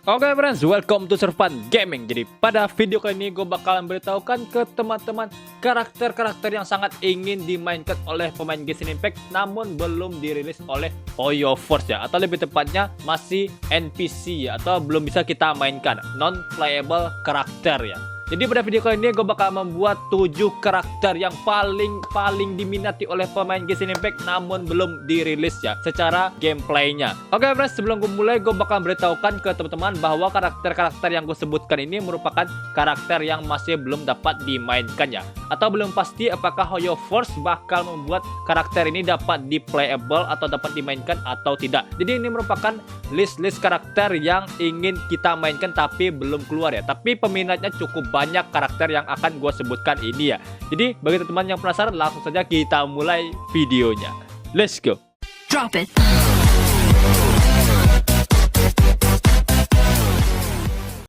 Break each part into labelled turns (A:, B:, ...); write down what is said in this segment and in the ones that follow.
A: Oke friends, welcome to Servan Gaming. Jadi pada video kali ini gue bakalan beritahukan ke teman-teman karakter-karakter yang sangat ingin dimainkan oleh pemain Genshin Impact namun belum dirilis oleh Hoyoverse ya, atau lebih tepatnya masih NPC ya, atau belum bisa kita mainkan, non-playable karakter ya. Jadi pada video kali ini gue bakal membuat 7 karakter yang paling diminati oleh pemain Genshin Impact namun belum dirilis ya secara gameplaynya. Oke friends, sebelum gue mulai gue bakal beritahukan ke teman-teman bahwa karakter-karakter yang gue sebutkan ini merupakan karakter yang masih belum dapat dimainkan ya, atau belum pasti apakah Hoyoverse bakal membuat karakter ini dapat di playable atau dapat dimainkan atau tidak. Jadi ini merupakan list karakter yang ingin kita mainkan tapi belum keluar ya, tapi peminatnya cukup banyak karakter yang akan gue sebutkan ini ya. Jadi bagi teman-teman yang penasaran, langsung saja kita mulai videonya. Let's go.
B: Drop it.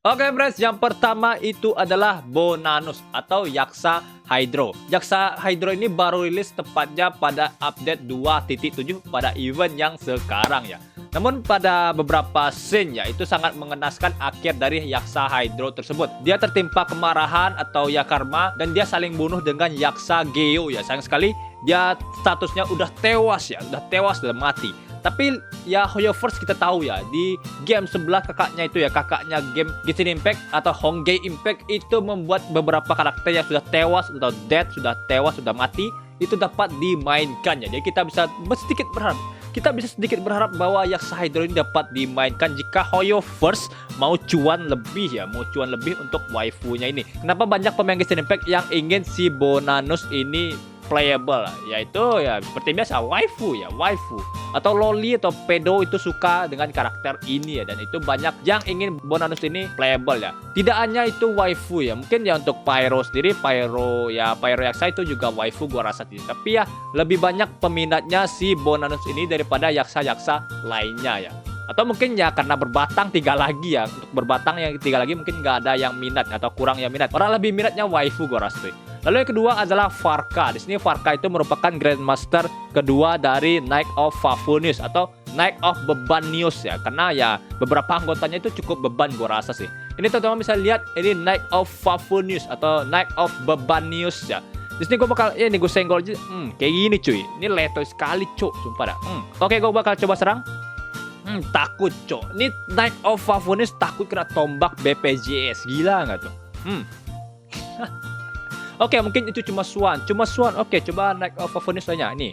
A: Oke friends, yang pertama itu adalah Bonanus atau Yaksa Hydro. Yaksa Hydro ini baru rilis tepatnya pada update 2.7 pada event yang sekarang ya. Namun pada beberapa scene ya, itu sangat mengenaskan akhir dari Yaksa Hydro tersebut. Dia tertimpa kemarahan atau ya karma, dan dia saling bunuh dengan Yaksa Geo ya. Sayang sekali dia statusnya udah tewas ya, udah mati. Tapi ya Hoyoverse kita tahu ya, di game sebelah kakaknya itu ya, kakaknya game Genshin Impact atau Hongai Impact itu membuat beberapa karakter yang sudah tewas, sudah dead, sudah tewas, sudah mati, itu dapat dimainkan ya. Jadi kita bisa sedikit berharap bahwa Yaksa Hydro ini dapat dimainkan jika Hoyoverse mau cuan lebih ya, untuk waifunya ini. Kenapa banyak pemain Genshin Impact yang ingin si Bonanus ini playable, yaitu ya seperti biasa waifu atau loli atau pedo itu suka dengan karakter ini ya, dan itu banyak yang ingin Bonanus ini playable ya. Tidak hanya itu waifu ya, mungkin ya untuk Pyro sendiri, Pyro Yaksa itu juga waifu gua rasa sih. Tapi ya lebih banyak peminatnya si Bonanus ini daripada yaksa-yaksa lainnya ya. Atau mungkin ya karena berbatang 3 lagi ya, untuk berbatang yang 3 lagi mungkin nggak ada yang minat atau kurang yang minat. Orang lebih minatnya waifu gua rasa sih. Lalu yang kedua adalah Varka. Di sini Varka itu merupakan Grandmaster kedua dari Knight of Favonius atau Knight of Bebanius ya. Karena ya beberapa anggotanya itu cukup beban gua rasa sih. Ini teman-teman bisa lihat, ini Knight of Favonius atau Knight of Bebanius ya. Di sini gue bakal gue senggol aja. Kayak gini cuy. Ini letoy sekali cuy, sumpah dah. Oke, gue bakal coba serang. Takut cok. Ini Knight of Favonius takut kena tombak BPJS. Gila nggak tuh? Oke, mungkin itu cuma Swan. Oke, coba Knight of Favonius lainnya. Nih.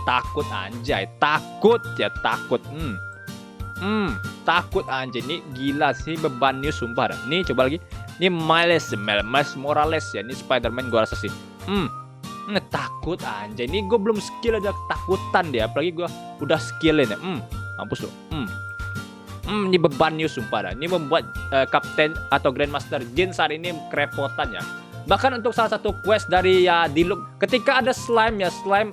A: Takut anjay. Takut. Takut anjay. Ini gila sih Bebanius sumpah dah. Nih coba lagi. Ini Miles Morales ya. Ini Spider-Man gua rasa sih. Takut anjay. Ini gue belum skill aja ketakutan dia. Apalagi gue udah skillin ya. Mampus lo. Ini Bebanius sumpah dah. Ini membuat kapten atau Grandmaster Jin saat ini kerepotan ya. Bahkan untuk salah satu quest dari ya Diluc, ketika ada slime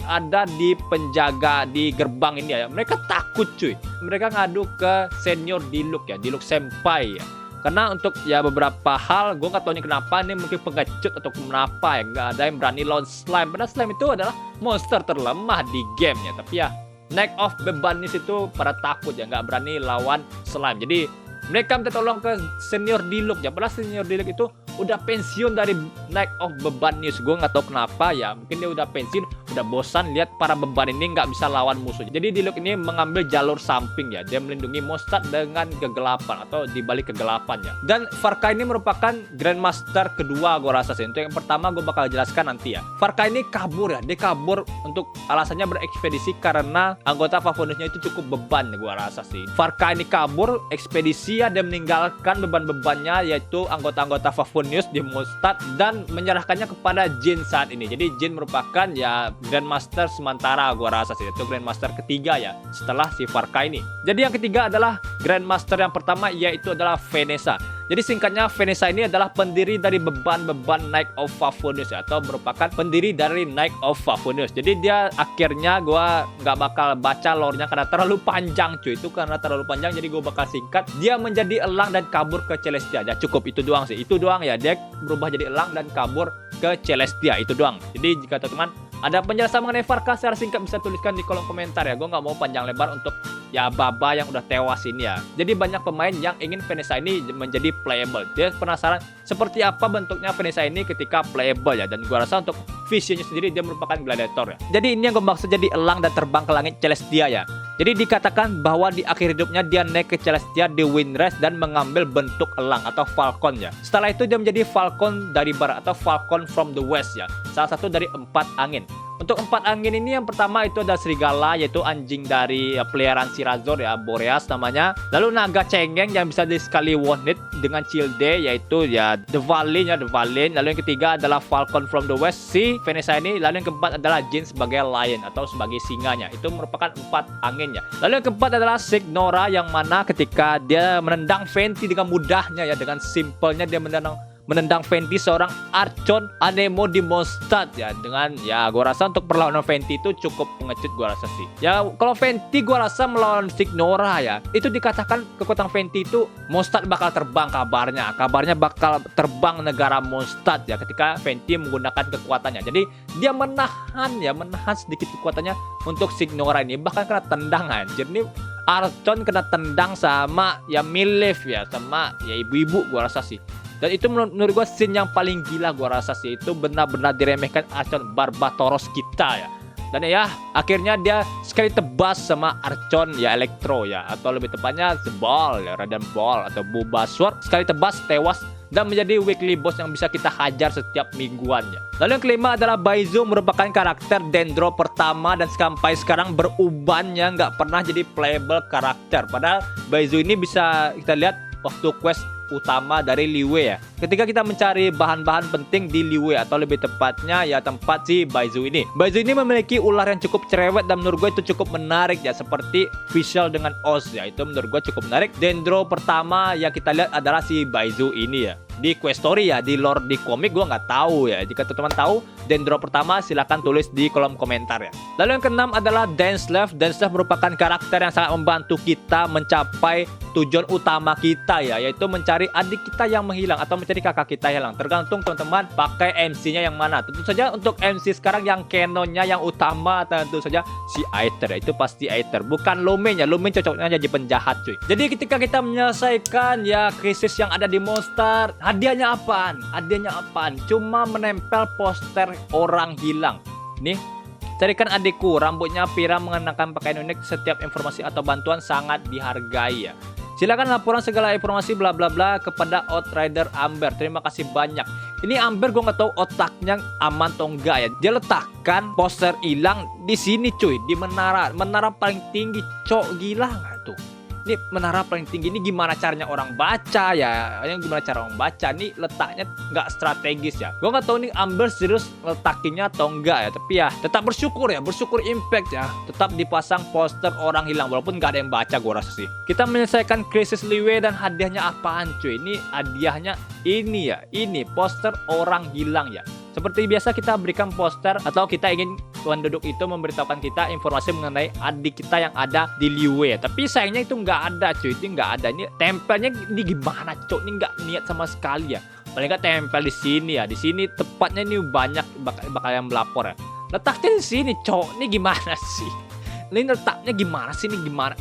A: ada di penjaga di gerbang ini ya, mereka takut cuy. Mereka ngadu ke senior Diluc ya, Diluc Senpai ya. Karena untuk ya beberapa hal gue nggak tahu nih kenapa, ini mungkin pengecut atau kenapa ya nggak ada yang berani lawan slime. Padahal slime itu adalah monster terlemah di game ya. Tapi ya Knight of Bebanius itu pada takut ya, nggak berani lawan slime. Jadi mereka minta tolong ke senior Diluc ya. Padahal senior Diluc itu udah pensiun dari Knight of Bebanius. Gue nggak tahu kenapa ya, mungkin dia udah pensiun, udah bosan lihat para beban ini nggak bisa lawan musuh. Jadi Diluc ini mengambil jalur samping ya, dia melindungi Mondstadt dengan kegelapan atau dibalik kegelapan ya. Dan Varka ini merupakan Grandmaster kedua gue rasa sih. Untuk yang pertama gue bakal jelaskan nanti ya. Varka ini kabur ya, dia kabur untuk alasannya berekspedisi karena anggota Favoniusnya itu cukup beban ya gue rasa sih. Varka ini kabur ekspedisi ya, dia meninggalkan beban-bebannya yaitu anggota-anggota Favonius di Mondstadt dan menyerahkannya kepada Jin saat ini. Jadi Jin merupakan ya Grandmaster sementara gua rasa sih, itu Grandmaster ketiga ya setelah si Varka ini. Jadi yang ketiga adalah Grandmaster yang pertama, yaitu adalah Vanessa. Jadi singkatnya Vanessa ini adalah pendiri dari beban-beban Knight of Favonius ya, atau merupakan pendiri dari Knight of Favonius. Jadi dia akhirnya gua nggak bakal baca lore-nya karena terlalu panjang cuy. Itu karena terlalu panjang jadi gua bakal singkat. Dia menjadi elang dan kabur ke Celestia. Ya cukup itu doang sih. Itu doang ya, dia berubah jadi elang dan kabur ke Celestia, itu doang. Jadi jika teman-teman Ada penjelasan mengenai Farka secara singkat bisa tuliskan di kolom komentar ya. Gue nggak mau panjang lebar untuk ya Baba yang udah tewas ini ya. Jadi banyak pemain yang ingin Vanessa ini menjadi playable. Dia penasaran seperti apa bentuknya Vanessa ini ketika playable ya. Dan gue rasa untuk visionnya sendiri dia merupakan gladiator ya. Jadi ini yang gue maksud jadi elang dan terbang ke langit Celestia ya. Jadi dikatakan bahwa di akhir hidupnya dia naik ke Celestia di Windrise dan mengambil bentuk elang atau falcon ya. Setelah itu dia menjadi falcon dari barat atau falcon from the west ya. Salah satu dari 4 angin. Untuk 4 angin ini yang pertama itu ada serigala, yaitu anjing dari peliharaan si Razor ya, Boreas namanya. Lalu naga cengeng yang bisa di sekali one hit dengan Childe, yaitu ya The Valin ya, The Valin. Lalu yang ketiga adalah Falcon from the West si Vanessa ini. Lalu yang keempat adalah Jin sebagai lion atau sebagai singanya. Itu merupakan 4 anginnya. Lalu yang keempat adalah Signora yang mana ketika dia menendang Venti dengan mudahnya ya, dengan simpelnya dia menendang Venti seorang Archon Anemo di Mondstadt ya. Dengan ya gua rasa untuk perlawanan Venti itu cukup pengecut gua rasa sih. Ya kalau Venti gua rasa melawan Signora ya, itu dikatakan kekuatan Venti itu Mondstadt bakal terbang kabarnya. Kabarnya bakal terbang negara Mondstadt ya ketika Venti menggunakan kekuatannya. Jadi dia menahan sedikit kekuatannya untuk Signora ini, bahkan kena tendangan. Jadi Archon kena tendang sama ya Milef ya, sama ya ibu-ibu gua rasa sih. Dan itu menurut gue scene yang paling gila gue rasa sih. Itu benar-benar diremehkan Archon Barbatoros kita ya. Dan ya akhirnya dia sekali tebas sama Archon ya Electro ya. Atau lebih tepatnya Zebal ya, Radan Ball atau Bulbasaur. Sekali tebas tewas dan menjadi weekly boss yang bisa kita hajar setiap mingguannya. Lalu yang kelima adalah Baizu, merupakan karakter Dendro pertama dan sampai sekarang berubannya nggak pernah jadi playable karakter. Padahal Baizu ini bisa kita lihat waktu quest utama dari Liyue ya. Ketika kita mencari bahan-bahan penting di Liyue atau lebih tepatnya ya tempat si Baizu ini. Baizu ini memiliki ular yang cukup cerewet dan menurut gue itu cukup menarik ya, seperti Fischl dengan Oz ya. Itu menurut gue cukup menarik. Dendro pertama yang kita lihat adalah si Baizu ini ya. Di quest story ya, di lore di komik gue nggak tahu ya. Jika teman-teman tahu Dendro pertama silahkan tulis di kolom komentar ya. Lalu yang keenam adalah Denslev. Denslev merupakan karakter yang sangat membantu kita mencapai tujuan utama kita ya, yaitu mencari adik kita yang menghilang atau mencari kakak kita yang hilang. Tergantung teman-teman pakai MC-nya yang mana. Tentu saja untuk MC sekarang yang canonnya yang utama tentu saja si Aether ya. Itu pasti Aether, bukan Lumen ya. Lumen cocoknya jadi penjahat cuy. Jadi ketika kita menyelesaikan ya krisis yang ada di Mondstadt, hadiahnya apaan? Hadiahnya apaan? Cuma menempel poster orang hilang. Nih, carikan adikku, rambutnya pirang mengenakan pakaian unik, setiap informasi atau bantuan sangat dihargai ya. Silakan laporan segala informasi bla bla bla kepada Outrider Amber. Terima kasih banyak. Ini Amber gue nggak tahu otaknya aman atau enggak ya. Dia letakkan poster hilang di sini cuy, di menara paling tinggi. Cok, gila nggak tuh? Ini menara paling tinggi ini gimana caranya orang baca ya? Yang gimana cara orang baca? Ini letaknya nggak strategis ya. Gue nggak tahu nih Amber serius letakinya atau enggak ya. Tapi ya tetap bersyukur ya, bersyukur impact ya. Tetap dipasang poster orang hilang walaupun nggak ada yang baca gue rasa sih. Kita menyelesaikan krisis Liyue dan hadiahnya apaan cuy? Ini hadiahnya ini ya, ini poster orang hilang ya. Seperti biasa kita berikan poster atau kita ingin penduduk itu memberitahukan kita informasi mengenai adik kita yang ada di Liyue. Tapi sayangnya itu nggak ada cuy, itu nggak ada. Ini tempelnya ini gimana cuy? Ini nggak niat sama sekali ya. Paling nggak tempel di sini ya. Di sini tepatnya ini banyak bakal yang melapor ya. Letaknya di sini cok. Ini gimana sih? Ini letaknya gimana sih? Ini gimana?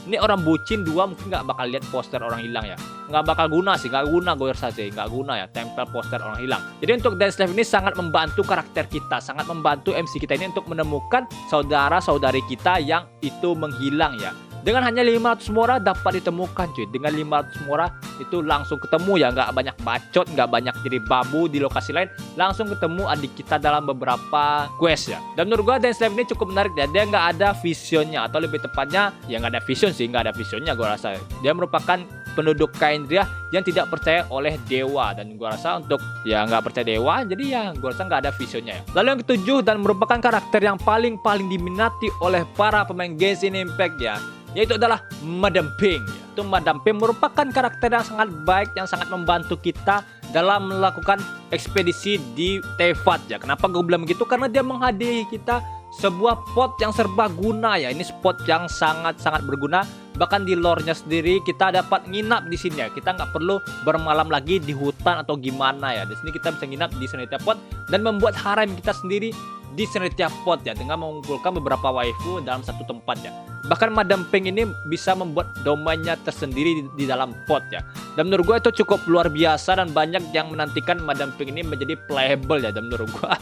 A: Ini orang bucin dua mungkin nggak bakal lihat poster orang hilang ya. Nggak bakal guna sih, nggak guna gue rasa sih, nggak guna ya tempel poster orang hilang. Jadi untuk Denslev ini sangat membantu karakter kita, sangat membantu MC kita ini untuk menemukan saudara-saudari kita yang itu menghilang ya. Dengan hanya 500 mora dapat ditemukan cuy. Dengan 500 mora itu langsung ketemu ya. Nggak banyak bacot, nggak banyak jadi babu di lokasi lain. Langsung ketemu adik kita dalam beberapa quest ya. Dan menurut gue Denslev ini cukup menarik ya. Dia nggak ada visionnya, atau lebih tepatnya ya nggak ada vision sih. Nggak ada visionnya gue rasa. Dia merupakan penduduk Khaenri'ah yang tidak percaya oleh dewa. Dan gue rasa untuk ya nggak percaya dewa, jadi ya gue rasa nggak ada visionnya ya. Lalu yang ketujuh dan merupakan karakter yang paling diminati oleh para pemain Genshin Impact ya, yaitu adalah Madame Ping. Itu Madame Ping merupakan karakter yang sangat baik, yang sangat membantu kita dalam melakukan ekspedisi di Teyvat ya. Kenapa gue bilang begitu? Karena dia menghadiahi kita sebuah pot yang serbaguna ya. Ini spot yang sangat berguna Bahkan di lore-nya sendiri kita dapat nginap di sini ya. Kita nggak perlu bermalam lagi di hutan atau gimana ya. Di sini kita bisa nginap di Serenity Pot dan membuat harem kita sendiri di Serenity Pot ya, dengan mengumpulkan beberapa waifu dalam satu tempat ya. Bahkan Madam Pink ini bisa membuat domainnya tersendiri di dalam pot ya. Dan menurut gue itu cukup luar biasa dan banyak yang menantikan Madam Pink ini menjadi playable ya. Dan menurut gue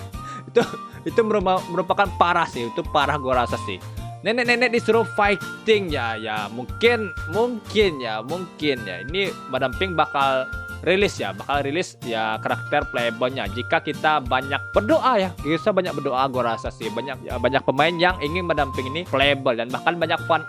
A: itu merupakan parah sih, itu parah gue rasa sih. Nenek-nenek disuruh fighting ya, mungkin ya ini Madam Pink bakal rilis ya karakter playable-nya jika kita banyak berdoa ya. Kita banyak berdoa, gue rasa sih banyak pemain yang ingin Madam Pink ini playable, dan bahkan banyak fan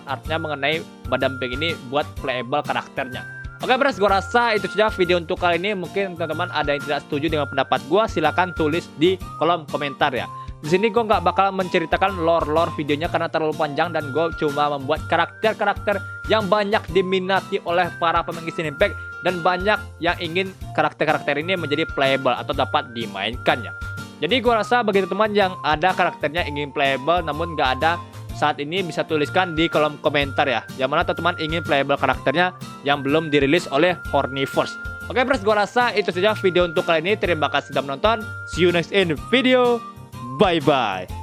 A: artnya mengenai Madam Pink ini buat playable karakternya. Oke bros, gue rasa itu saja video untuk kali ini. Mungkin teman-teman ada yang tidak setuju dengan pendapat gue, silahkan tulis di kolom komentar ya. Di sini gue nggak bakal menceritakan lore videonya karena terlalu panjang, dan gue cuma membuat karakter-karakter yang banyak diminati oleh para pemain Genshin Impact, dan banyak yang ingin karakter-karakter ini menjadi playable atau dapat dimainkan ya. Jadi gue rasa bagi teman-teman yang ada karakternya ingin playable namun nggak ada saat ini, bisa tuliskan di kolom komentar ya. Yang mana teman-teman ingin playable karakternya yang belum dirilis oleh Horniverse. Oke bros, gue rasa itu saja video untuk kali ini. Terima kasih sudah menonton. See you next in video. Bye bye.